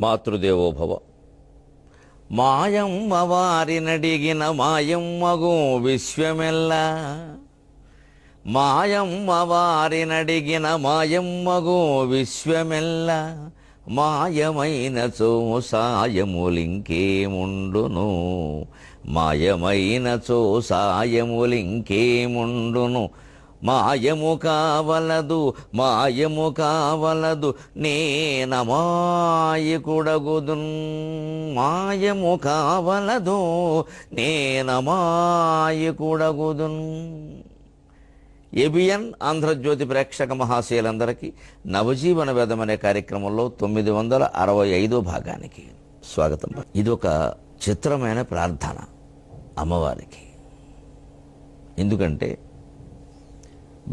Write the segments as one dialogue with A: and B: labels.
A: మాతృదేవోభవ. మాయమ్మ వారినడిగిన మాయమ్మగు విశ్వమెల్లా, మాయమ్మ వారినడిగిన మాయమ్మగు విశ్వమెల్లా, మాయమైనచో సాయములింకేముండును, మాయమైనచో సాయములింకేముండును. మాయము కావలదు మాయము కావలదు నేనమాయకుడగుదున్, మాయము కావలదు నేనమాయకుడగుదున్. ఏబిఎన్ ఆంధ్రజ్యోతి ప్రేక్షక మహాశయులందరికీ నవజీవన వేదం అనే కార్యక్రమంలో 965 భాగానికి స్వాగతం. ఇదొక చిత్రమైన ప్రార్థన అమ్మవారికి. ఎందుకంటే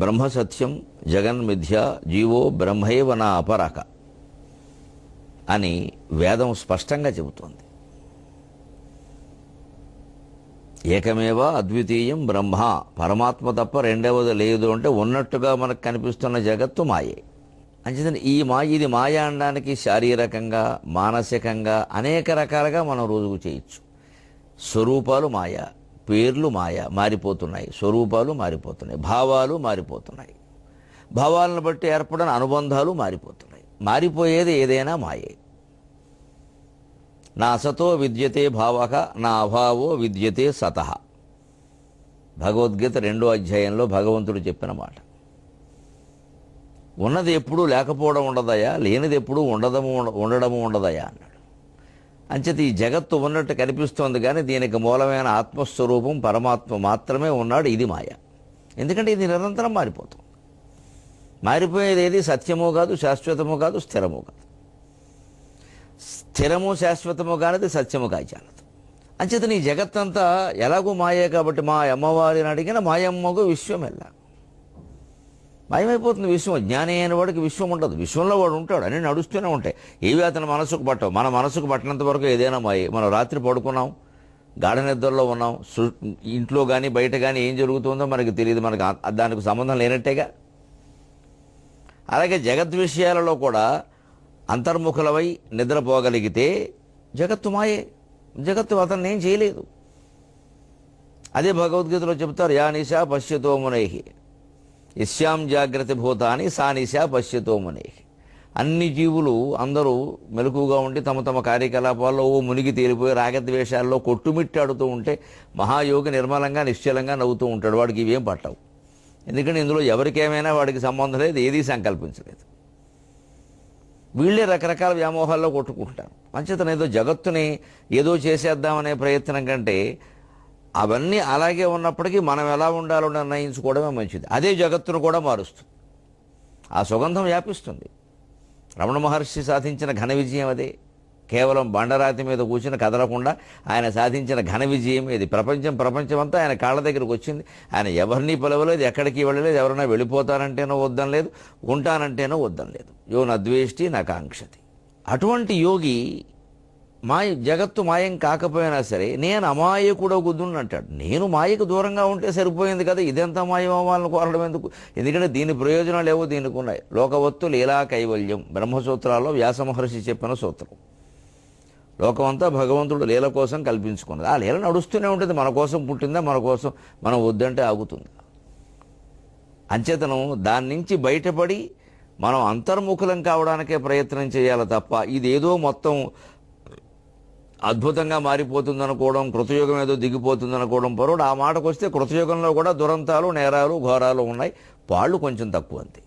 A: బ్రహ్మసత్యం జగన్మిథ్య జీవో బ్రహ్మైవ నా అపరక అని వేదం స్పష్టంగా చెబుతోంది. ఏకమేవ అద్వితీయం బ్రహ్మ, పరమాత్మ తప్ప రెండవది లేదు అంటే ఉన్నట్టుగా మనకు కనిపిస్తున్న జగత్తు మాయే. అంచేతనే ఇది మాయ అనడానికి శారీరకంగా మానసికంగా అనేక రకాలుగా మనం రోజుకు చేయొచ్చు. స్వరూపాలు మాయ, పేర్లు మాయ మారిపోతున్నాయి, స్వరూపాలు మారిపోతున్నాయి, భావాలు మారిపోతున్నాయి, భావాలను బట్టి ఏర్పడిన అనుబంధాలు మారిపోతున్నాయి. మారిపోయేది ఏదైనా మాయే. నా అసతో విద్యతే భావక నా అభావో విద్యతే సతః, భగవద్గీత 2వ అధ్యాయంలో భగవంతుడు చెప్పిన మాట. ఉన్నది ఎప్పుడూ లేకపోవడం ఉండదయా, లేనిది ఎప్పుడూ ఉండడము ఉండదయా అన్నాడు. అంచేత ఈ జగత్తు ఉన్నట్టు కనిపిస్తోంది, కానీ దీనికి మూలమైన ఆత్మస్వరూపం పరమాత్మ మాత్రమే ఉన్నాడు. ఇది మాయ. ఎందుకంటే ఇది నిరంతరం మారిపోతుంది. మారిపోయేది ఏది సత్యము కాదు, శాశ్వతము కాదు, స్థిరము కాదు. స్థిరము శాశ్వతము కానిది సత్యము కాచాలదు. అంచేత నీ జగత్తంతా ఎలాగూ మాయే కాబట్టి మా అమ్మవారిని అడిగిన మాయమ్మకు విశ్వం ఎలా మాయమైపోతుంది. విశ్వం జ్ఞాని అయిన వాడికి విశ్వం ఉండదు. విశ్వంలో వాడు ఉంటాడు, అన్నీ నడుస్తూనే ఉంటాయి. ఏవి అతని మనసుకు పట్టవు. మన మనసుకు పట్టినంత వరకు ఏదైనా మాయే. మనం రాత్రి పడుకున్నాం, గాఢ నిద్రలో ఉన్నాం, ఇంట్లో కానీ బయట కానీ ఏం జరుగుతుందో మనకి తెలియదు, మనకు దానికి సంబంధం లేనట్టేగా. అలాగే జగత్ విషయాలలో కూడా అంతర్ముఖులవై నిద్రపోగలిగితే జగత్తు మాయే. జగత్తు అతన్ని ఏం చేయలేదు. అదే భగవద్గీతలో చెబుతారు, యా నిశా పశ్యతో మునైః యస్యాం జాగ్రత్త భూతాని సా నిశా పశ్యతో మునైః. అన్ని జీవులు అందరూ మెలకుగా ఉండి తమ తమ కార్యకలాపాల్లో మునిగి తేలిపోయి రాగద్వేషాల్లో కొట్టుమిట్టాడుతూ ఉంటే మహాయోగి నిర్మలంగా నిశ్చలంగా నవ్వుతూ ఉంటాడు. వాడికి ఇవేం పట్టవు. ఎందుకంటే ఇందులో ఎవరికేమైనా వాడికి సంబంధం లేదు, ఏదీ సంకల్పించలేదు. వీళ్ళే రకరకాల వ్యామోహాల్లో కొట్టుకుంటారు. అంచేతన ఏదో జగత్తుని ఏదో చేసేద్దామనే ప్రయత్నం కంటే అవన్నీ అలాగే ఉన్నప్పటికీ మనం ఎలా ఉండాలో నిర్ణయించుకోవడమే మంచిది. అదే జగత్తును కూడా మారుస్తుంది. ఆ సుగంధం వ్యాపిస్తుంది. రమణ మహర్షి సాధించిన ఘన విజయం అదే. కేవలం బండరాతి మీద కూర్చుని కదలకుండా ఆయన సాధించిన ఘన విజయం ఇది. ప్రపంచమంతా ఆయన కాళ్ళ దగ్గరకు వచ్చింది. ఆయన ఎవరిని పిలవలేదు, ఎక్కడికి వెళ్ళలేదు. ఎవరైనా వెళ్ళిపోతానంటేనో వద్దం లేదు, ఉంటానంటేనో వద్దం లేదు. యో నద్వేష్టి నా కాంక్షతి. అటువంటి యోగి జగత్తు మాయం కాకపోయినా సరే నేను అమాయకుడగుదును అంటాడు. నేను మాయకు దూరంగా ఉంటే సరిపోయింది కదా, ఇదెంత మాయం అవ్వాలని కోరడం ఎందుకు? ఎందుకంటే దీని ప్రయోజనాలు ఏవో దీనికి ఉన్నాయి. లోకవత్తు లీలా కైవల్యం బ్రహ్మసూత్రాల్లో వ్యాస మహర్షి చెప్పిన సూత్రం. లోకమంతా భగవంతుడు లీల కోసం కల్పించుకున్నది. ఆ లీల నడుస్తూనే ఉంటుంది. మన కోసం పుట్టిందా, మన కోసం మనం వద్దంటే ఆగుతుంది. అంచేతనం దాని నుంచి బయటపడి మనం అంతర్ముఖులం కావడానికే ప్రయత్నం చేయాలి తప్ప ఇదేదో మొత్తం అద్భుతంగా మారిపోతుందనుకోవడం, కృతయుగం ఏదో దిగిపోతుందనుకోవడం పొరపాటు. ఆ మాటకు వస్తే కృతయుగంలో కూడా దురంతాలు, నేరాలు, ఘోరాలు ఉన్నాయి. పాళ్ళు కొంచెం తక్కువ అంతే.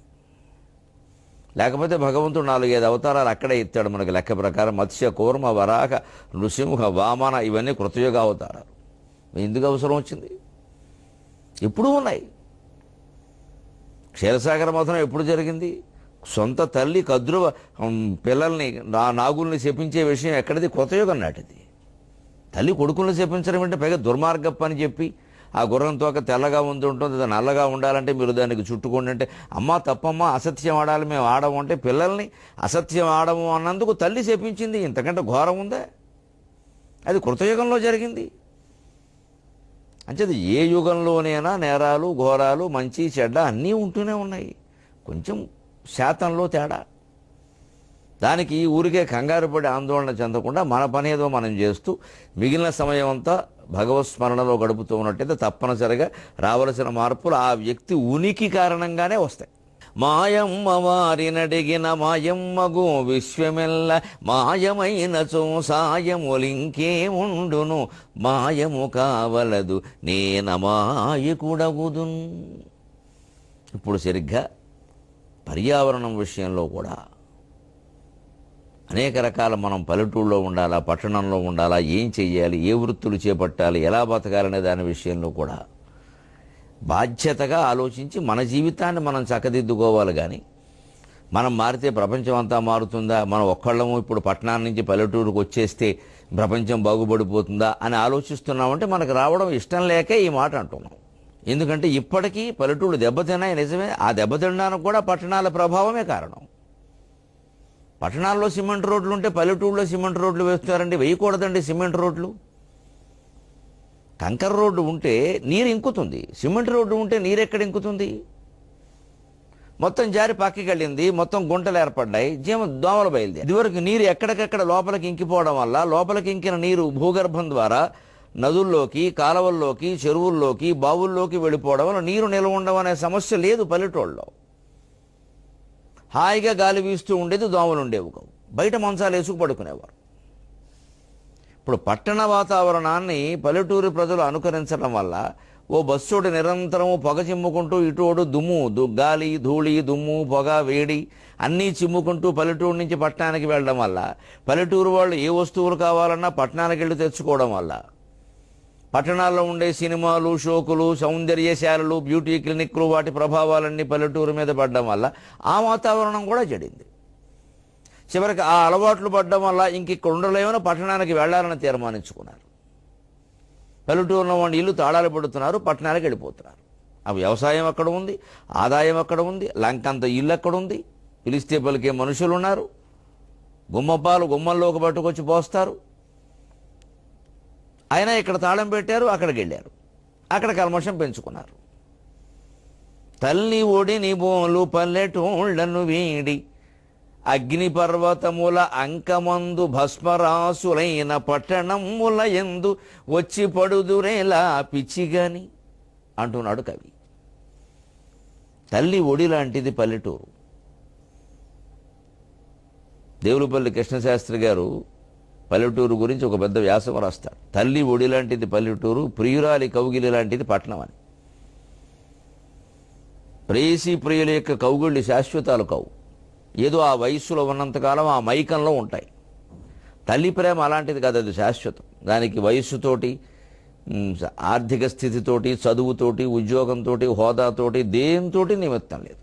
A: లేకపోతే భగవంతుడు 4-5 అవతారాలు అక్కడే ఇస్తాడు మనకి లెక్క ప్రకారం. మత్స్య, కూర్మ, వరాహ, నృసింహ, వామన ఇవన్నీ కృతయుగ అవతారాలు. ఎందుకు అవసరం వచ్చింది? ఎప్పుడూ ఉన్నాయి. క్షీరసాగర మథనం ఎప్పుడు జరిగింది? సొంత తల్లి కద్రువ పిల్లల్ని నాగుల్ని శపించే విషయం ఎక్కడిది? కృతయుగం నాటిది. తల్లి కొడుకుల్ని శపించడం అంటే పైగా దుర్మార్గం అని చెప్పి ఆ గుర్రం తోక తెల్లగా ఉంటుంది, అది నల్లగా ఉండాలంటే మీరు దానికి చుట్టుకోండి అంటే, అమ్మ తప్పమ్మ అసత్యం ఆడాలి మేము ఆడము అంటే పిల్లల్ని అసత్యం ఆడము అన్నందుకు తల్లి శపించింది. ఇంతకంటే ఘోరం ఉందా? అది కృతయుగంలో జరిగింది. అంచేది ఏ యుగంలోనైనా నేరాలు, ఘోరాలు, మంచి చెడ్డ అన్నీ ఉంటూనే ఉన్నాయి. కొంచెం శాతంలో తేడా. దానికి ఊరికే కంగారు పడి ఆందోళన చెందకుండా మన పని ఏదో మనం చేస్తూ మిగిలిన సమయం అంతా భగవత్ స్మరణలో గడుపుతూ ఉన్నట్టయితే తప్పనిసరిగా రావలసిన మార్పులు ఆ వ్యక్తి ఉనికి కారణంగానే వస్తాయి. మాయమ్మ వారినడిగిన మాయమ్మగు విశ్వమెల్ల మాయమైన సాయములింకేముండును మాయము కావలదు నేనమాయకుడగుదున్. ఇప్పుడు సరిగ్గా పర్యావరణం విషయంలో కూడా అనేక రకాల మనం పల్లెటూళ్ళలో ఉండాలా, పట్టణంలో ఉండాలా, ఏం చెయ్యాలి, ఏ వృత్తులు చేపట్టాలి, ఎలా బతకాలనే దాని విషయంలో కూడా బాధ్యతగా ఆలోచించి మన జీవితాన్ని మనం చక్కదిద్దుకోవాలి. కానీ మనం మారితే ప్రపంచం అంతా మారుతుందా, మనం ఒక్కళ్ళము ఇప్పుడు పట్టణాన్ని నుంచి పల్లెటూరుకు వచ్చేస్తే ప్రపంచం బాగుపడిపోతుందా అని ఆలోచిస్తున్నామంటే మనకు రావడం ఇష్టం లేకే ఈ మాట అంటున్నాం. ఎందుకంటే ఇప్పటికీ పల్లెటూళ్ళు దెబ్బతిన్నాయి నిజమే, ఆ దెబ్బతినడానికి కూడా పట్టణాల ప్రభావమే కారణం. పట్టణాల్లో సిమెంట్ రోడ్లు ఉంటే పల్లెటూళ్ళలో సిమెంట్ రోడ్లు వేస్తున్నారండి. వేయకూడదండి సిమెంట్ రోడ్లు. కంకర రోడ్డు ఉంటే నీరు ఇంకుతుంది, సిమెంట్ రోడ్డు ఉంటే నీరు ఎక్కడ ఇంకుతుంది? మొత్తం జారి పక్కకి వెళ్ళింది, మొత్తం గుంటలు ఏర్పడ్డాయి, దోమలు బయలుదేరి. ఇదివరకు నీరు ఎక్కడికెక్కడ లోపలికి ఇంకిపోవడం వల్ల లోపలికి ఇంకిన నీరు భూగర్భం ద్వారా నదుల్లోకి, కాలువల్లోకి, చెరువుల్లోకి, బావుల్లోకి వెళ్ళిపోవడం వల్ల నీరు నిల్వ ఉండడం అనే సమస్య లేదు పల్లెటూళ్ళలో. హాయిగా గాలి వీస్తూ ఉండేది, దోమలు ఉండేవి కావు, బయట మంచాలు వేసుకు పడుకునేవారు. ఇప్పుడు పట్టణ వాతావరణాన్ని పల్లెటూరు ప్రజలు అనుకరించడం వల్ల ఓ బస్సోడు నిరంతరము పొగ చిమ్ముకుంటూ ఇటోడు దుమ్ము, గాలి, ధూళి, దుమ్ము, పొగ, వేడి అన్నీ చిమ్ముకుంటూ పల్లెటూరు నుంచి పట్టణానికి వెళ్ళడం వల్ల పల్లెటూరు వాళ్ళు ఏ వస్తువులు కావాలన్నా పట్టణానికి వెళ్ళి తెచ్చుకోవడం వల్ల పట్టణాల్లో ఉండే సినిమాలు, షోకులు, సౌందర్యశాలలు, బ్యూటీ క్లినిక్లు వాటి ప్రభావాలన్నీ పల్లెటూరు మీద పడడం వల్ల ఆ వాతావరణం కూడా చెడింది. చివరికి ఆ అలవాట్లు పడడం వల్ల ఇంక ఉండలేమని పట్టణానికి వెళ్ళాలని తీర్మానించుకున్నారు. పల్లెటూరులో ఉన్న ఇల్లు తాళాలు పడుతున్నారు, పట్టణానికి వెళ్ళిపోతున్నారు. ఆ వ్యవసాయం అక్కడ ఉంది, ఆదాయం అక్కడ ఉంది, లంకంత ఇల్లు అక్కడ ఉంది, పిలిస్తే పలికే మనుషులు ఉన్నారు, గుమ్మపాలు గుమ్మల్లోకి పట్టుకొచ్చి పోస్తారు. అయినా ఇక్కడ తాళం పెట్టారు, అక్కడికి వెళ్ళారు, అక్కడ కల్మషం పెంచుకున్నారు. తల్లి ఒడిని బోలు పల్లెటూళ్లను వీడి అగ్ని పర్వతముల అంకమందు భస్మరాసులైన పట్టణముల ఎందు వచ్చి పడుదురేలా పిచ్చిగాని అంటున్నాడు కవి. తల్లి ఒడి లాంటిది పల్లెటూరు. దేవులపల్లి కృష్ణశాస్త్రి గారు పల్లెటూరు గురించి ఒక పెద్ద వ్యాసం రాస్తారు. తల్లి ఒడి లాంటిది పల్లెటూరు, ప్రియురాలి కౌగిలి లాంటిది పట్టణం అని. ప్రేయసి ప్రియుల యొక్క కౌగిళ్ళు శాశ్వతాలు కావు, ఏదో ఆ వయస్సులో ఉన్నంతకాలం ఆ మైకంలో ఉంటాయి. తల్లి ప్రేమ అలాంటిది కాదు, అది శాశ్వతం. దానికి వయస్సుతోటి, ఆర్థిక స్థితితోటి, చదువుతోటి, ఉద్యోగంతో, హోదాతోటి, దేంతోటి నిమిత్తం లేదు.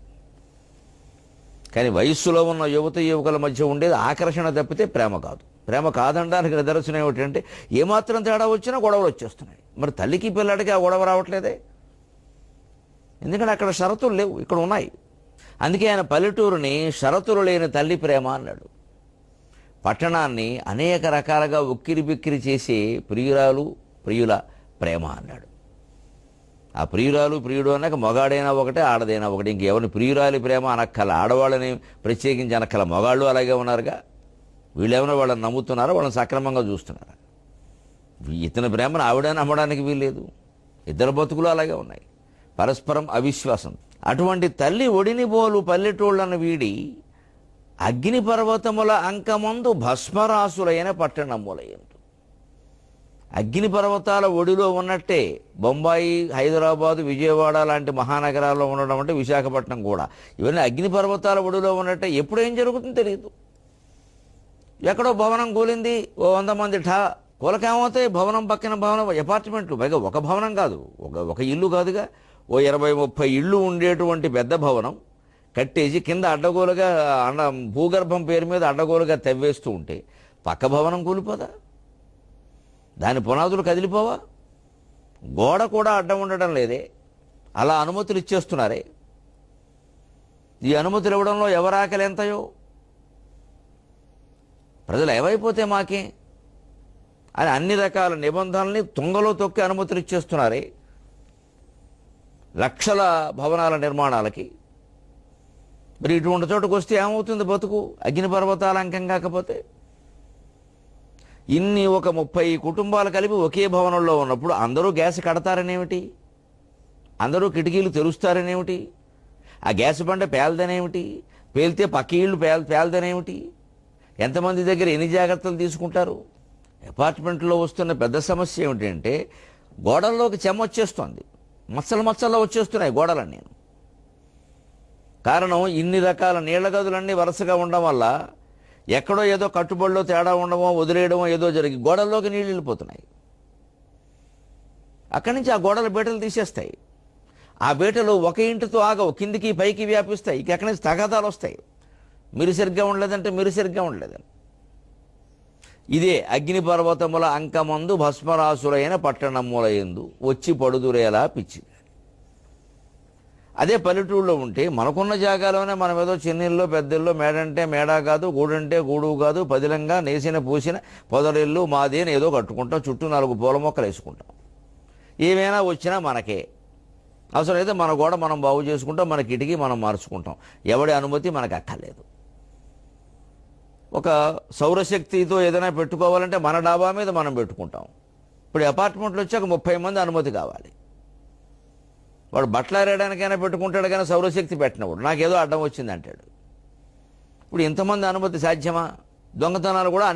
A: కానీ వయస్సులో ఉన్న యువత యువకుల మధ్య ఉండేది ఆకర్షణ తప్పితే ప్రేమ కాదు. ప్రేమ కాదనడానికి నిదర్శనం ఏమిటంటే ఏమాత్రం తేడా వచ్చినా గొడవలు వచ్చేస్తున్నాయి. మరి తల్లికి పిల్లాడికి ఆ గొడవ రావట్లేదే, ఎందుకంటే అక్కడ షరతులు లేవు, ఇక్కడ ఉన్నాయి. అందుకే ఆయన పల్లెటూరుని షరతులు లేని తల్లి ప్రేమ అన్నాడు. పట్టణాన్ని అనేక రకాలుగా ఉక్కిరి బిక్కిరి చేసే ప్రియురాలు ప్రియుల ప్రేమ అన్నాడు. ఆ ప్రియురాలు ప్రియుడు అన్నాక మగాడైనా ఒకటే, ఆడదైనా ఒకటి. ఇంకెవరిని ప్రియురాలి ప్రేమ అనక్కల, ఆడవాళ్ళని ప్రత్యేకించి అనక్కల, మగాళ్ళు అలాగే ఉన్నారుగా. వీళ్ళేమైనా వాళ్ళని నమ్ముతున్నారా, వాళ్ళని సక్రమంగా చూస్తున్నారా? ఇతని ప్రేమను ఆవిడని నమ్మడానికి వీల్లేదు. ఇద్దరు బతుకులు అలాగే ఉన్నాయి, పరస్పరం అవిశ్వాసం. అటువంటి తల్లి ఒడిని బోలు పల్లెటూళ్లను వీడి అగ్ని పర్వతముల అంకమందు భస్మరాసులైన పట్టణములయందు. అగ్ని పర్వతాల ఒడిలో ఉన్నట్టే బొంబాయి, హైదరాబాదు, విజయవాడ లాంటి మహానగరాల్లో ఉండడం అంటే విశాఖపట్నం కూడా, ఇవన్నీ అగ్ని పర్వతాల ఒడిలో ఉన్నట్టే. ఎప్పుడు ఏం జరుగుతుందో తెలియదు. ఎక్కడో భవనం కూలింది, ఓ 100 మంది కూలకేమవుతాయి? భవనం పక్కన భవనం, అపార్ట్మెంట్లు, పైగా ఒక భవనం కాదు, ఒక ఇల్లు కాదుగా, ఓ 20-30 ఇళ్ళు ఉండేటువంటి పెద్ద భవనం కట్టేసి కింద అడ్డగోలుగా భూగర్భం పేరు మీద అడ్డగోలుగా తవ్వేస్తూ ఉంటే పక్క భవనం కూలిపోదా? దాని పునాదులు కదిలిపోవా? గోడ కూడా అడ్డం ఉండడం లేదే, అలా అనుమతులు ఇచ్చేస్తున్నారే. ఈ అనుమతులు ఇవ్వడంలో ఎవరి ఆకలి ఎంతయో. ప్రజలు ఏమైపోతే మాకే అని అన్ని రకాల నిబంధనల్ని తుంగలో తొక్కి అనుమతులు ఇచ్చేస్తున్నారే. లక్షల భవనాల నిర్మాణాలకి మరి ఇటువంటి చోటుకు వస్తే ఏమవుతుంది బతుకు? అగ్నిపర్వతాల అంకం కాకపోతే. ఇన్ని ఒక 30 కుటుంబాలు కలిపి ఒకే భవనంలో ఉన్నప్పుడు అందరూ గ్యాస్ కడతారనేమిటి? అందరూ కిటికీలు తెరుస్తారనేమిటి? ఆ గ్యాస్ బండ పేలదనేమిటి? పేలితే పక్క ఇళ్ళు పేలదనేమిటి? ఎంతమంది దగ్గర ఎన్ని జాగ్రత్తలు తీసుకుంటారు? అపార్ట్మెంట్లో వస్తున్న పెద్ద సమస్య ఏమిటంటే గోడల్లోకి చెమ్మ వచ్చేస్తుంది, మచ్చల్లో వచ్చేస్తున్నాయి గోడలన్నీ. కారణం ఇన్ని రకాల నీళ్ల గదులన్నీ వరుసగా ఉండడం వల్ల ఎక్కడో ఏదో కట్టుబడిలో తేడా ఉండమో వదిలేయడమో ఏదో జరిగి గోడల్లోకి నీళ్ళు వెళ్ళిపోతున్నాయి. అక్కడి నుంచి ఆ గోడల బీటలు తీసేస్తాయి. ఆ బీటలు ఒక ఇంటితో ఆగవు, కిందికి పైకి వ్యాపిస్తాయి. ఇక ఎక్కడి నుంచి తగాదాలు వస్తాయి. మీరు సరిగ్గా ఉండలేదంటే మీరు సరిగ్గా ఉండలేదని. ఇదే అగ్నిపర్వతముల అంకమందు భస్మరాసులైన పట్టణముల యందు వచ్చి పడుదురేలా పిచ్చి. అదే పల్లెటూళ్ళలో ఉంటే మనకున్న జాగాలోనే మనం ఏదో చిన్నిల్లో పెద్దల్లో మేడంటే మేడా కాదు, గూడంటే గూడు కాదు, పదిలంగా నేసిన పూసిన పొదరిల్లు మాది అని ఏదో కట్టుకుంటాం, చుట్టూ 4 పూల మొక్కలు వేసుకుంటాం. ఏమైనా వచ్చినా మనకే అవసరమైతే మన గోడ మనం బాగు చేసుకుంటాం, మన కిటికీ మనం మార్చుకుంటాం. ఎవడి అనుమతి మనకు అక్కర్లేదు. ఒక సౌరశక్తితో ఏదైనా పెట్టుకోవాలంటే మన డాబా మీద మనం పెట్టుకుంటాం. ఇప్పుడు అపార్ట్మెంట్లో వచ్చాక 30 మంది అనుమతి కావాలి. వాడు బట్టలారేయడానికైనా పెట్టుకుంటాడు కానీ సౌరశక్తి పెట్టినవాడు నాకేదో అడ్డం వచ్చింది అంటాడు. ఇప్పుడు ఇంతమంది అనుమతి సాధ్యమా? దొంగతనాలు కూడా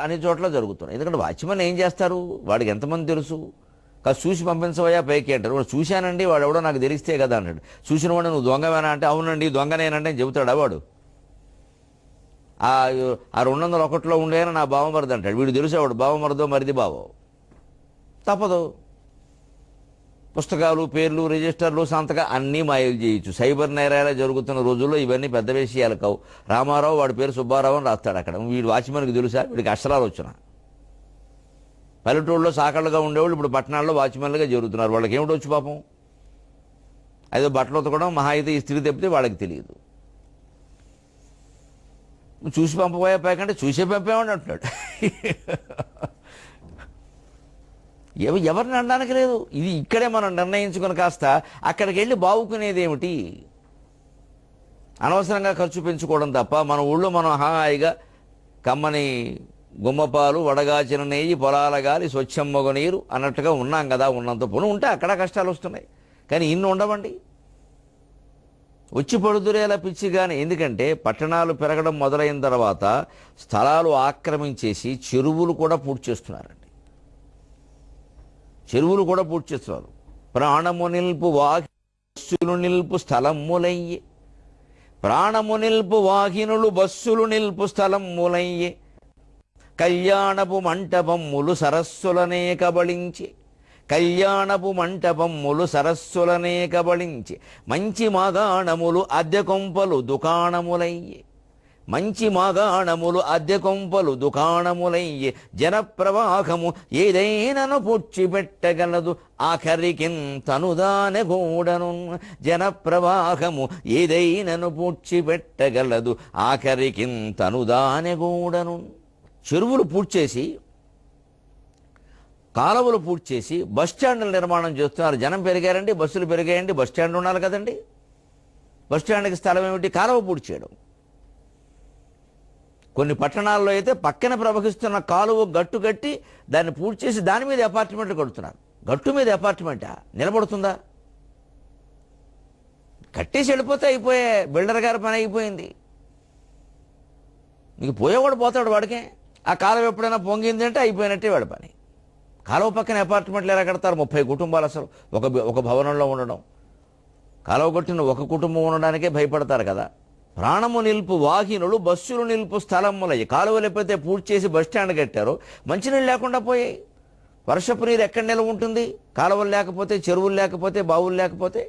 A: అన్ని చోట్ల జరుగుతున్నాయి. ఎందుకంటే వాచ్మెన్ ఏం చేస్తారు? వాడికి ఎంతమంది తెలుసు? కాదు చూసి పంపించవయ్యా పైకి అంటారు. వాడు చూశానండి, వాడు ఎవడో నాకు తెలిస్తే కదా అంటాడు. చూసిన వాడు నువ్వు దొంగవేనా అంటే అవునండి దొంగనేనంటే అని చెబుతాడా వాడు? ఆ 201లో ఉండేనా నా బావమరిది అంటాడు. వీడు తెలిసేవాడు బావమరిదో మరిది బావో. తప్పదు. పుస్తకాలు, పేర్లు, రిజిస్టర్లు, సంతక అన్నీ మాయలు చేయొచ్చు. సైబర్ నేరాలు జరుగుతున్న రోజుల్లో ఇవన్నీ పెద్ద విషయాలు కావు. రామారావు వాడి పేరు సుబ్బారావు అని రాస్తాడు అక్కడ. వీడు వాచ్మెన్కి తెలుసా? వీడికి అక్షరాలు వచ్చిన. పల్లెటూళ్ళలో సాకళ్ళుగా ఉండేవాళ్ళు ఇప్పుడు పట్టణాల్లో వాచ్మెన్లుగా జరుగుతున్నారు. వాళ్ళకి ఏమిటి వచ్చు పాపం? అదే బట్టలు ఉతకడం మహా అయితే ఇస్త్రీ తెప్పితే వాళ్ళకి తెలియదు. చూసి పంపబోయే పైకంటే చూసే పంపేవాడిని అంటున్నాడు. ఎవరిని అనడానికి లేదు. ఇది ఇక్కడే మనం నిర్ణయించుకుని కాస్త అక్కడికి వెళ్ళి బావుకునేది ఏమిటి? అనవసరంగా ఖర్చు పెంచుకోవడం తప్ప మన ఊళ్ళో మనం హాయిగా కమ్మని గుమ్మపాలు, వడగాచిన నెయ్యి, పొలాల గాలి, స్వచ్ఛమ్మగ నీరు అన్నట్టుగా ఉన్నాం కదా. ఉన్నంత పొను ఉంటే అక్కడ కష్టాలు వస్తున్నాయి. కానీ ఇన్ని ఉండవండి. వచ్చి పడుదురేలా పిచ్చి కానీ. ఎందుకంటే పట్టణాలు పెరగడం మొదలైన తర్వాత స్థలాలు ఆక్రమించేసి చెరువులు కూడా పూర్తి చేస్తున్నారండి. చెరువులు కూడా పూర్తి చేస్తున్నారు. ప్రాణము నిల్పు వాహినులు నిల్పు స్థలములయ్యే, ప్రాణము నిల్పు వాహినులు బస్సులు నిల్పు స్థలములయ్యే, కళ్యాణపు మంటపమ్ములు సరస్సులనే కబళించి, కళ్యాణపు మంటపమ్ములు సరస్సులనే కబళించి, మంచి మాగాణములు అద్దె కొంపలు దుకాణములయ్యే, మంచి మాగాణములు అద్దె కొంపలు దుకాణములయ్యే, జనప్రవాహము ఏదైనను పూడ్చిపెట్టగలదు ఆఖరికింతనుదానె గూడను, జనప్రవాహము ఏదైనను పూడ్చిపెట్టగలదు ఆఖరికింతనుదానె గూడను. చెరువులు పూర్తి చేసి, కాలువలు పూర్తి చేసి బస్టాండ్ల నిర్మాణం చేస్తున్నారు. జనం పెరిగారండి, బస్సులు పెరిగాయండి, బస్టాండ్ ఉండాలి కదండి. బస్టాండ్కి స్థలం ఏమిటి? కాలువ పూర్తి చేయడం. కొన్ని పట్టణాల్లో అయితే పక్కన ప్రవహిస్తున్న కాలువ గట్టు కట్టి దాన్ని పూర్తి చేసి దాని మీద అపార్ట్మెంట్లు కడుతున్నారు. గట్టు మీద అపార్ట్మెంటా నిలబడుతుందా? కట్టేసి వెళ్ళిపోతే అయిపోయే, బిల్డర్ గారి పని అయిపోయింది. నీకు పోయేవాడు పోతాడు, వాడికే. ఆ కాలువ ఎప్పుడైనా పొంగింది అంటే అయిపోయినట్టే వాడి పని. కాలువ పక్కన అపార్ట్మెంట్లు ఎలా కడతారు? 30 కుటుంబాలు అసలు ఒక భవనంలో ఉండడం. కాలువ కొట్టిన ఒక కుటుంబం ఉండడానికే భయపడతారు కదా. ప్రాణము నిల్పు వాహినులు బస్సులు నిల్పు స్థలములయ్యి. కాలువలు ఎప్పుడైతే పూర్తి చేసి బస్టాండ్ కట్టారో మంచినీళ్ళు లేకుండా పోయాయి. వర్షపు నీరు ఎక్కడ నిల్వ ఉంటుంది? కాలువలు లేకపోతే, చెరువులు లేకపోతే, బావులు లేకపోతే.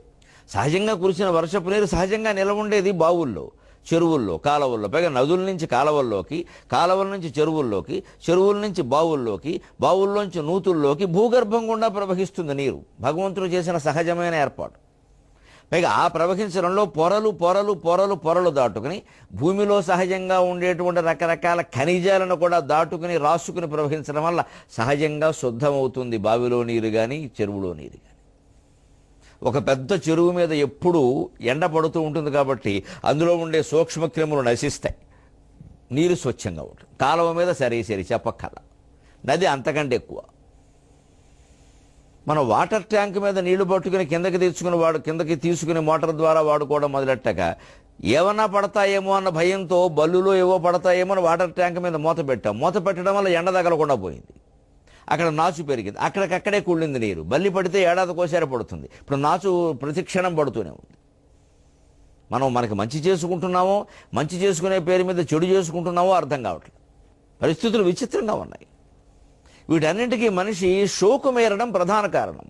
A: సహజంగా కురిసిన వర్షపు నీరు సహజంగా నిల్వ ఉండేది బావుల్లో, చెరువుల్లో, కాలువల్లో. పైగా నదుల నుంచి కాలువల్లోకి, కాలువల నుంచి చెరువుల్లోకి, చెరువుల నుంచి బావుల్లోకి, బావుల్లోంచి నూతుల్లోకి భూగర్భం గుండా ప్రవహిస్తుంది నీరు. భగవంతుడు చేసిన సహజమైన ఏర్పాటు. పైగా ఆ ప్రవహించడంలో పొరలు పొరలు పొరలు పొరలు దాటుకుని భూమిలో సహజంగా ఉండేటువంటి రకరకాల ఖనిజాలను కూడా దాటుకుని రాసుకుని ప్రవహించడం వల్ల సహజంగా శుద్ధమవుతుంది బావిలో నీరు కానీ, చెరువులో నీరు కానీ. ఒక పెద్ద చెరువు మీద ఎప్పుడూ ఎండ పడుతూ ఉంటుంది కాబట్టి అందులో ఉండే సూక్ష్మక్రిములు నశిస్తాయి, నీరు స్వచ్ఛంగా ఉంటుంది. కాలువ మీద సరి చెప్పక్కల, నది అంతకంటే ఎక్కువ. మనం వాటర్ ట్యాంక్ మీద నీళ్లు పట్టుకుని కిందకి తీసుకుని మోటార్ ద్వారా వాడుకోవడం మొదలెట్టాక ఏమన్నా పడతాయేమో అన్న భయంతో బల్లులో ఏవో పడతాయేమో అని వాటర్ ట్యాంక్ మీద మూత పెట్టాం. మూత పెట్టడం వల్ల ఎండ తగలకుండా పోయింది. అక్కడ నాచు పెరిగింది, అక్కడికక్కడే కుళ్ళింది నీరు. బల్లి పడితే ఏడాదికోసారి పడుతుంది. ఇప్పుడు నాచు ప్రతిక్షణం పడుతూనే ఉంది. మనకి మంచి చేసుకుంటున్నామో, మంచి చేసుకునే పేరు మీద చెడు చేసుకుంటున్నామో అర్థం కావట్లేదు. పరిస్థితులు విచిత్రంగా ఉన్నాయి. వీటన్నింటికీ మనిషి షోకు మేరడం ప్రధాన కారణం.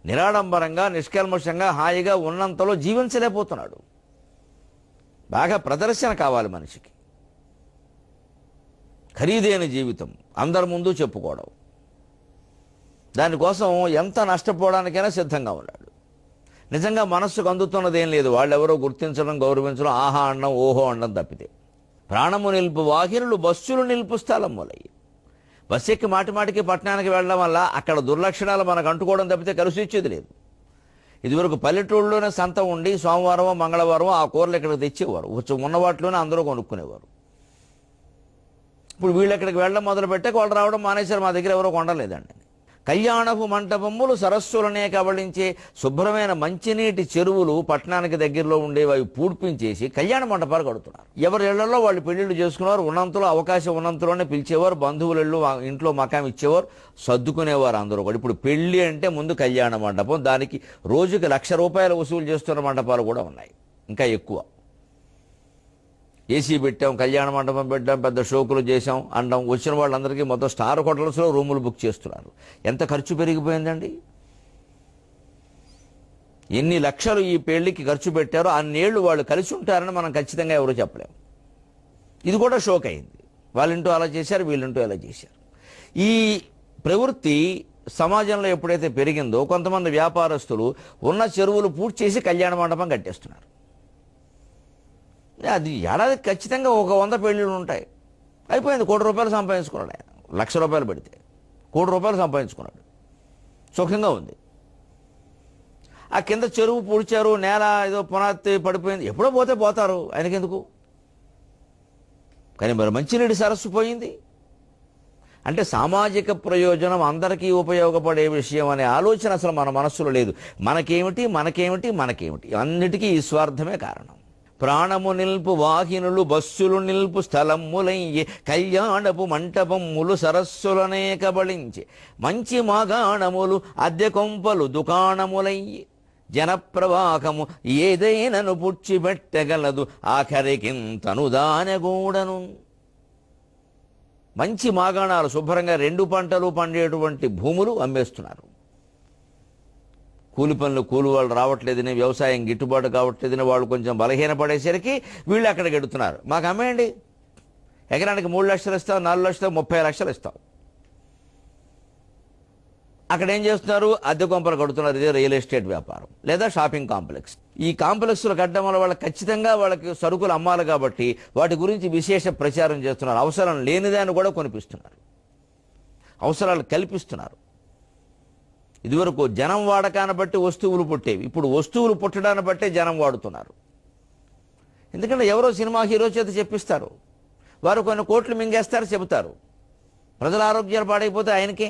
A: నిరాడంబరంగా, నిష్కల్మషంగా, హాయిగా ఉన్నంతలో జీవించలేకపోతున్నాడు. బాగా ప్రదర్శన కావాలి మనిషికి, ఖరీదైన జీవితం, అందరి ముందు చెప్పుకోవడం. దానికోసం ఎంత నష్టపోవడానికైనా సిద్ధంగా ఉన్నాడు. నిజంగా మనస్సుకు అందుతున్నదేం లేదు. వాళ్ళెవరో గుర్తించడం, గౌరవించడం, ఆహా అన్నం, ఓహో అన్నం తప్పితే. ప్రాణము నిలుపు వాహినులు బస్సులు నిలుపు స్థలం మూలయ్యి. బస్సు ఎక్కి మాటిమాటికి పట్టణానికి వెళ్ళడం వల్ల అక్కడ దుర్లక్షణాలు మనకు అంటుకోవడం తప్పితే కలిసి ఇచ్చేది లేదు. ఇదివరకు పల్లెటూళ్ళలోనే సంత ఉండి సోమవారం మంగళవారం ఆ కూరలు ఇక్కడికి తెచ్చేవారు. ఉన్న వాటిలోనే అందరూ కొనుక్కునేవారు. ఇప్పుడు వీళ్ళు ఎక్కడికి వెళ్ళడం మొదలు పెట్టాక వాళ్ళు రావడం మానేశారు. మా దగ్గర ఎవరో కొనలేదండి. కళ్యాణపు మంటపములు సరస్సులనే కబళించే శుభ్రమైన మంచినీటి చెరువులు పట్టణానికి దగ్గరలో ఉండేవి అవి పూడ్పించేసి కళ్యాణ మంటపాలు కడుతున్నారు. ఎవరి ఇళ్లలో వాళ్ళు పెళ్లిళ్ళు చేసుకునేవారు. ఉన్నంతలో అవకాశం ఉన్నంతలోనే పిలిచేవారు. బంధువులు ఇంట్లో మకాం ఇచ్చేవారు, సర్దుకునేవారు అందరూ కూడా. ఇప్పుడు పెళ్లి అంటే ముందు కళ్యాణ మండపం, దానికి రోజుకి ₹1,00,000 వసూలు చేస్తున్న మండపాలు కూడా ఉన్నాయి, ఇంకా ఎక్కువ. ఏసీ పెట్టాం, కళ్యాణ మండపం పెట్టాం, పెద్ద షోకులు చేసాం అనడం. వచ్చిన వాళ్ళందరికీ మొత్తం స్టార్ హోటల్స్లో రూములు బుక్ చేస్తున్నారు. ఎంత ఖర్చు పెరిగిపోయిందండి. ఎన్ని లక్షలు ఈ పెళ్లికి ఖర్చు పెట్టారో అన్నేళ్లు వాళ్ళు కలిసి ఉంటారని మనం ఖచ్చితంగా ఎవరు చెప్పలేము. ఇది కూడా షోక్ అయింది. వాళ్ళింటూ అలా చేశారు, వీళ్ళింటూ అలా చేశారు. ఈ ప్రవృత్తి సమాజంలో ఎప్పుడైతే పెరిగిందో కొంతమంది వ్యాపారస్తులు ఉన్న చెరువులు పూర్తి చేసి కళ్యాణ మండపం కట్టేస్తున్నారు. అది ఏడాదికి ఖచ్చితంగా ఒక 100 పెళ్ళిళ్ళు ఉంటాయి. అయిపోయింది. ₹1,00,00,000 సంపాదించుకున్నాడు ఆయన. ₹1,00,000 పెడితే ₹1,00,00,000 సంపాదించుకున్నాడు. సుఖంగా ఉంది. ఆ కింద చెరువు పూడ్చారు, నేల ఏదో పునాది పడిపోయింది, ఎప్పుడో పోతే పోతారు, ఆయనకెందుకు. కానీ మరి మంచినీటి సరస్సు పోయింది అంటే సామాజిక ప్రయోజనం, అందరికీ ఉపయోగపడే విషయం అనే ఆలోచన అసలు మన మనస్సులో లేదు. మనకేమిటి అన్నిటికీ ఈ స్వార్థమే కారణం. ప్రాణము నిల్పు వాహినులు బస్సులు నిల్పు స్థలములయ్యే కళ్యాణపు మంటపములు సరస్సులనే కబళించే మంచి మాగాణములు అద్దె కొంపలు దుకాణములయ్యే జనప్రవాహము ఏదైనను పుచ్చిపెట్టగలదు ఆఖరికింతను దానగూడను. మంచి మాగాణాలు, శుభ్రంగా 2 పంటలు పండేటువంటి భూములు అమ్మేస్తున్నారు. కూలి వాళ్ళు రావట్లేదని, వ్యవసాయం గిట్టుబాటు కావట్లేదని వాళ్ళు కొంచెం బలహీనపడేసరికి వీళ్ళు అక్కడికి ఎడుతున్నారు. మాకు అమ్మేయండి, ఎకరానికి 3 లక్షలు ఇస్తాం, 4 లక్షలు, 30 లక్షలు ఇస్తాం. అక్కడ ఏం చేస్తున్నారు? అద్దె కొంపలు కడుతున్నారు. ఇదే రియల్ ఎస్టేట్ వ్యాపారం లేదా షాపింగ్ కాంప్లెక్స్. ఈ కాంప్లెక్స్లు కట్టడం వల్ల వాళ్ళకి ఖచ్చితంగా వాళ్ళకి సరుకులు అమ్మాలి కాబట్టి వాటి గురించి విశేష ప్రచారం చేస్తున్నారు. అవసరం లేనిదాన్ని కూడా కొనిపిస్తున్నారు, అవసరాలు కల్పిస్తున్నారు. ఇదివరకు జనం వాడకాన్ని బట్టి వస్తువులు పుట్టేవి, ఇప్పుడు వస్తువులు పుట్టడాన్ని బట్టే జనం వాడుతున్నారు. ఎందుకంటే ఎవరో సినిమా హీరో చేత చెప్పిస్తారు, వారు కొన్ని కోట్లు మింగేస్తారు, చెబుతారు. ప్రజల ఆరోగ్యాలు పాడైపోతే ఆయనకే.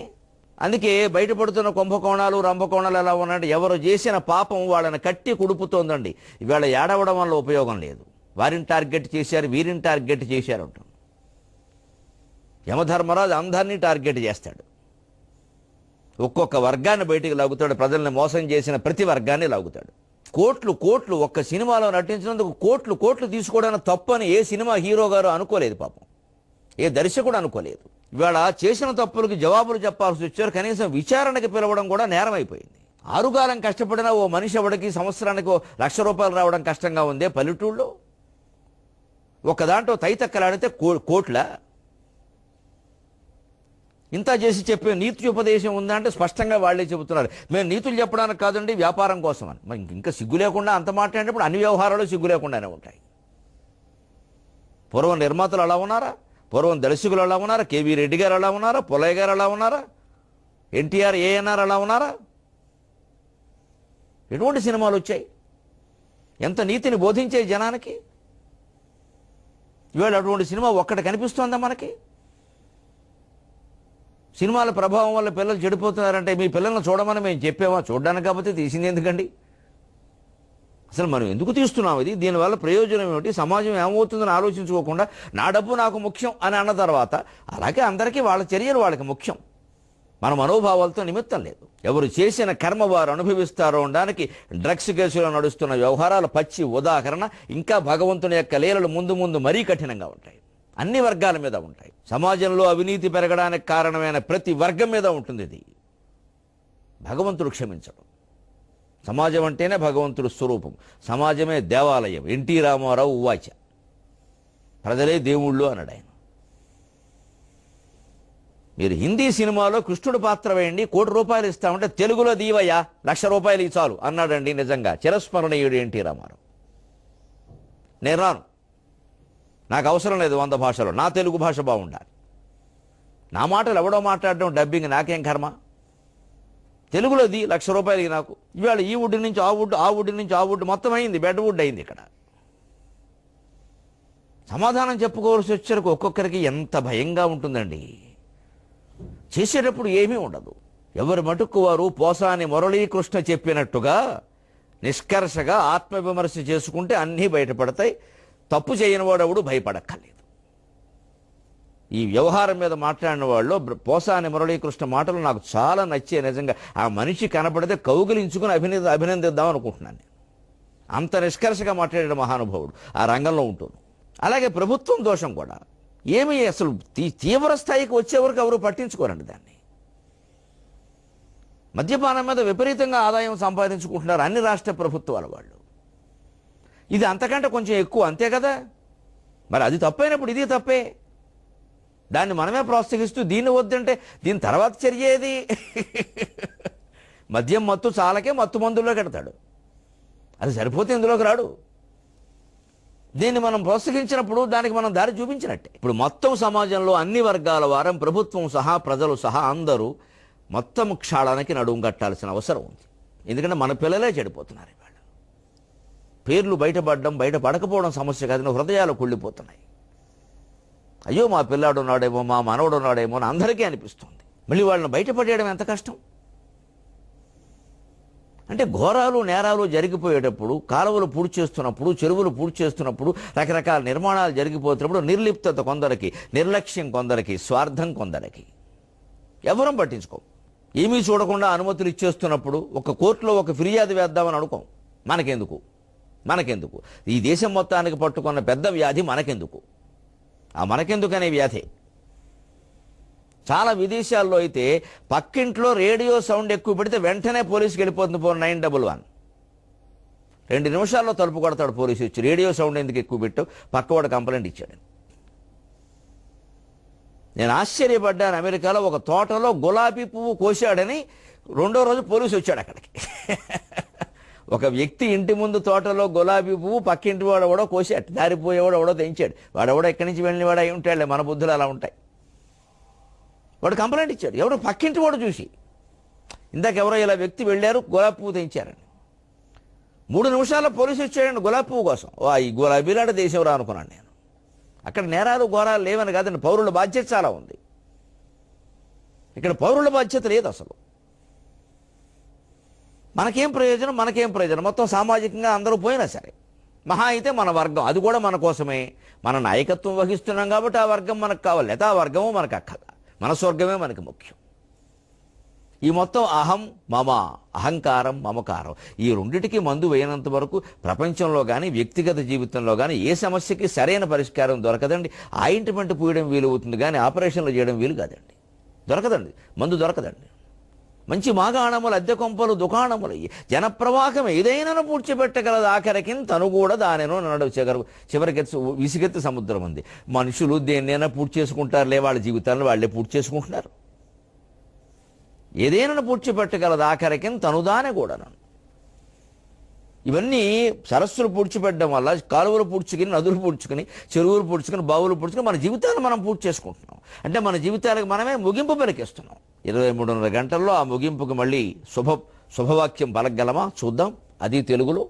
A: అందుకే బయటపడుతున్న కుంభకోణాలు, రంభకోణాలు ఎలా ఉన్నాయంటే ఎవరు చేసిన పాపం వాళ్ళని కట్టి కుడుపుతోందండి. ఇవాళ ఏడవడం వల్ల ఉపయోగం లేదు. వారిని టార్గెట్ చేశారు, వీరిని టార్గెట్ చేశారు అంటాం. యమధర్మరాజు అందరినీ టార్గెట్ చేస్తాడు. ఒక్కొక్క వర్గాన్ని బయటికి లాగుతాడు. ప్రజల్ని మోసం చేసిన ప్రతి వర్గాన్ని లాగుతాడు. కోట్లు ఒక్క సినిమాలో నటించినందుకు కోట్లు తీసుకోవడానికి తప్పని ఏ సినిమా హీరో గారు అనుకోలేదు పాపం, ఏ దర్శకుడు అనుకోలేదు. ఇవాళ చేసిన తప్పులకి జవాబులు చెప్పాల్సి వచ్చారు. కనీసం విచారణకి పిలవడం కూడా నేరం అయిపోయింది. ఆరుగాలం కష్టపడిన ఓ మనిషి ఎవడికి సంవత్సరానికి ₹1,00,000 రావడం కష్టంగా ఉందే పల్లెటూళ్ళలో. ఒక దాంట్లో తైతక్కలాడితే కోట్ల. ఇంత చేసి చెప్పే నీత్యోపదేశం ఉందా అంటే స్పష్టంగా వాళ్ళే చెబుతున్నారు, మేము నీతులు చెప్పడానికి కాదండి, వ్యాపారం కోసం అని. మరి ఇంకా సిగ్గు లేకుండా అంత మాట్లాడేటప్పుడు అన్ని వ్యవహారాలు సిగ్గు లేకుండానే ఉంటాయి. పూర్వం నిర్మాతలు అలా ఉన్నారా? పూర్వం దర్శకులు అలా ఉన్నారా? కేవీ రెడ్డి గారు అలా ఉన్నారా? పుల్లయ్య గారు అలా ఉన్నారా? ఎన్టీఆర్, ఏఎన్ఆర్ అలా ఉన్నారా? ఎటువంటి సినిమాలు వచ్చాయి, ఎంత నీతిని బోధించే జనానికి. ఇవాళ అటువంటి సినిమా ఒక్కటి కనిపిస్తోందా మనకి? సినిమాల ప్రభావం వల్ల పిల్లలు చెడిపోతున్నారంటే మీ పిల్లల్ని చూడమని మేము చెప్పామా? చూడడానికి కాకపోతే తీసింది ఎందుకండి? అసలు మనం ఎందుకు తీస్తున్నాం? ఇది దీనివల్ల ప్రయోజనం ఏమిటి, సమాజం ఏమవుతుందని ఆలోచించుకోకుండా నా డబ్బు నాకు ముఖ్యం అని అన్న తర్వాత, అలాగే అందరికీ వాళ్ళ చర్యలు వాళ్ళకి ముఖ్యం, మన మనోభావాలతో నిమిత్తం లేదు. ఎవరు చేసిన కర్మ వారు అనుభవిస్తారో అనడానికి డ్రగ్స్ కేసులో నడుస్తున్న వ్యవహారాల పచ్చి ఉదాహరణ. ఇంకా భగవంతుని యొక్క లీలలు ముందు ముందు మరీ కఠినంగా ఉంటాయి, అన్ని వర్గాల మీద ఉంటాయి. సమాజంలో అవినీతి పెరగడానికి కారణమైన ప్రతి వర్గం మీద ఉంటుంది ఇది. భగవంతుడు క్షమించడం. సమాజం అంటేనే భగవంతుడు స్వరూపం, సమాజమే దేవాలయం. ఎన్టీ రామారావు ఉవాచ, ప్రజలే దేవుళ్ళు అన్నాడు ఆయన. మీరు హిందీ సినిమాలో కృష్ణుడు పాత్ర వేయండి, ₹1,00,00,000 ఇస్తామంటే తెలుగులో దీవయ్యా ₹1,00,000 చాలు అన్నాడండి. నిజంగా చిరస్మరణీయుడు ఎన్టీ రామారావు. నేను రాను, నాకు అవసరం లేదు 100 భాషలో, నా తెలుగు భాష బాగుండాలి. నా మాటలు ఎవడో మాట్లాడడం డబ్బింగ్ నాకేం కర్మ? తెలుగులోది ₹1,00,000 నాకు. ఇవాళ ఈ వుడ్ నుంచి ఆ వుడ్, ఆ వుడ్ నుంచి ఆ వుడ్, మొత్తం అయింది, బెడ్ వుడ్ అయింది. ఇక్కడ సమాధానం చెప్పుకోవాల్సి వచ్చేసరికి ఒక్కొక్కరికి ఎంత భయంగా ఉంటుందండి. చేసేటప్పుడు ఏమీ ఉండదు. ఎవరి మటుకు వారు పోసాని మురళీకృష్ణ చెప్పినట్టుగా నిష్కర్షగా ఆత్మవిమర్శ చేసుకుంటే అన్నీ బయటపడతాయి. తప్పు చేయని వాడెవడు భయపడక్కర్లేదు. ఈ వ్యవహారం మీద మాట్లాడిన వాళ్ళు పోసాని మురళీకృష్ణ మాటలు నాకు చాలా నచ్చే. నిజంగా ఆ మనిషి కనపడితే కౌగిలించుకుని అభినందిద్దాం అనుకుంటున్నాను నేను. అంత నిష్కర్షగా మాట్లాడే మహానుభావుడు ఆ రంగంలో ఉంటుంది. అలాగే ప్రభుత్వం దోషం కూడా ఏమీ అసలు తీవ్ర స్థాయికి వచ్చే వరకు ఎవరు పట్టించుకోరండి దాన్ని. మద్యపానం మీద విపరీతంగా ఆదాయం సంపాదించుకుంటున్నారు అన్ని రాష్ట్ర ప్రభుత్వాల వాళ్ళు. ఇది అంతకంటే కొంచెం ఎక్కువ, అంతే కదా. మరి అది తప్పైనప్పుడు ఇది తప్పే. దాన్ని మనమే ప్రోత్సహిస్తూ దీన్ని వద్దంటే దీని తర్వాత చర్య ఏది? మద్యం మత్తు చాలకే మత్తు మందుల్లోకి ఎడతాడు, అది సరిపోతే ఇందులోకి రాడు. దీన్ని మనం ప్రోత్సహించినప్పుడు దానికి మనం దారి చూపించినట్టే. ఇప్పుడు మొత్తం సమాజంలో అన్ని వర్గాల వారం, ప్రభుత్వం సహా, ప్రజలు సహా అందరూ మొత్తం క్షాళానికి నడుము కట్టాల్సిన అవసరం ఉంది. ఎందుకంటే మన పిల్లలే చెడిపోతున్నారు ఇవాళ. పేర్లు బయటపడడం, బయటపడకపోవడం సమస్య కాదు, హృదయాలు కుళ్ళిపోతున్నాయి. అయ్యో మా పిల్లాడు ఉన్నాడేమో, మా మనవడు ఉన్నాడేమో అని అందరికీ అనిపిస్తుంది. మళ్ళీ వాళ్ళని బయటపడేయడం ఎంత కష్టం. అంటే ఘోరాలు నేరాలు జరిగిపోయేటప్పుడు, కాలువలు పూర్తి చేస్తున్నప్పుడు, చెరువులు పూర్తి చేస్తున్నప్పుడు, రకరకాల నిర్మాణాలు జరిగిపోతున్నప్పుడు నిర్లిప్తత కొందరికి, నిర్లక్ష్యం కొందరికి, స్వార్థం కొందరికి, ఎవరం పట్టించుకోం. ఏమీ చూడకుండా అనుమతులు ఇచ్చేస్తున్నప్పుడు ఒక కోర్టులో ఒక ఫిర్యాదు వేద్దామని అనుకోం. మనకెందుకు ఈ దేశం మొత్తానికి పట్టుకున్న పెద్ద వ్యాధి మనకెందుకు? ఆ మనకెందుకు అనే వ్యాధి. చాలా విదేశాల్లో అయితే పక్కింట్లో రేడియో సౌండ్ ఎక్కువ పెడితే వెంటనే పోలీసుకి వెళ్ళిపోతుంది. 911 2 నిమిషాల్లో తలుపు కొడతాడు పోలీసు వచ్చి, రేడియో సౌండ్ ఎందుకు ఎక్కువ పెట్టావు, పక్కవాడు కంప్లైంట్ ఇచ్చాడు. నేను ఆశ్చర్యపడ్డాను. అమెరికాలో ఒక తోటలో గులాబీ పువ్వు కోసాడని 2వ రోజు పోలీసు వచ్చాడు అక్కడికి. ఒక వ్యక్తి ఇంటి ముందు తోటలో గులాబీ పువ్వు, పక్కింటి వాడు ఎవడో కోసాడు, దారిపోయేవాడు ఎవడో తెంచాడు. వాడెవడో ఎక్కడి నుంచి వెళ్ళిన వాడు అయి ఉంటాడులే, మన బుద్ధులు అలా ఉంటాయి. వాడు కంప్లైంట్ ఇచ్చాడు, ఎవడో పక్కింటి వాడు చూసి, ఇందాక ఎవరో ఇలా వ్యక్తి వెళ్ళారు గులాబీ పువ్వు తెంచారని. 3 నిమిషాల్లో పోలీసు వచ్చాడండి గులాబీ పువ్వు కోసం. ఈ గులాబీలాంటి దేశం రా అనుకున్నాను నేను. అక్కడ నేరాలు ఘోరాలు లేవని కాదండి, పౌరుల బాధ్యత చాలా ఉంది. ఇక్కడ పౌరుల బాధ్యత లేదు అసలు. మనకేం ప్రయోజనం, మొత్తం సామాజికంగా అందరూ పోయినా సరే, మహా అయితే మన వర్గం, అది కూడా మన కోసమే. మన నాయకత్వం వహిస్తున్నాం కాబట్టి ఆ వర్గం మనకు కావాలి, లేదా ఆ వర్గము మనకు అక్కల, మన స్వర్గమే మనకు ముఖ్యం. ఈ మొత్తం అహం మమ, అహంకారం మమకారం, ఈ రెండిటికి మందు వేయనంత వరకు ప్రపంచంలో కానీ వ్యక్తిగత జీవితంలో కానీ ఏ సమస్యకి సరైన పరిష్కారం దొరకదండి. ఆయింట్మెంట్ పూయడం వీలు అవుతుంది కానీ ఆపరేషన్లు చేయడం వీలు కాదండి, దొరకదండి, మందు దొరకదండి. మంచి మాగాణములు, అద్దె కొంపలు, దుకాణములు, జనప్రవాహం ఏదైనా పూడ్చిపెట్టగలదు, ఆఖరికి తను కూడా దానినో నడవగలరు. చివరికి విసిగెత్తి సముద్రం ఉంది. మనుషులు దేన్నైనా పూర్తి చేసుకుంటారులే, వాళ్ళ జీవితాలను వాళ్ళే పూర్తి చేసుకుంటున్నారు. ఏదైనా పూడ్చిపెట్టగలదు, ఆఖరికి తనుదానే కూడా. ఇవన్నీ సరస్సులు పూడ్చిపెట్టడం వల్ల, కాలువలు పూడ్చుకుని, నదులు పూడ్చుకుని, చెరువులు పూడ్చుకుని, బావులు పూడ్చుకుని మన జీవితాలను మనం పూర్తి చేసుకుంటున్నాం. అంటే మన జీవితాలకు మనమే ముగింపు పలికేస్తున్నాం. 23:30 గంటల్లో ఆ ముగింపుకు మళ్ళీ శుభవాక్యం పలకగలమా? చూద్దాం. అది తెలుగులో.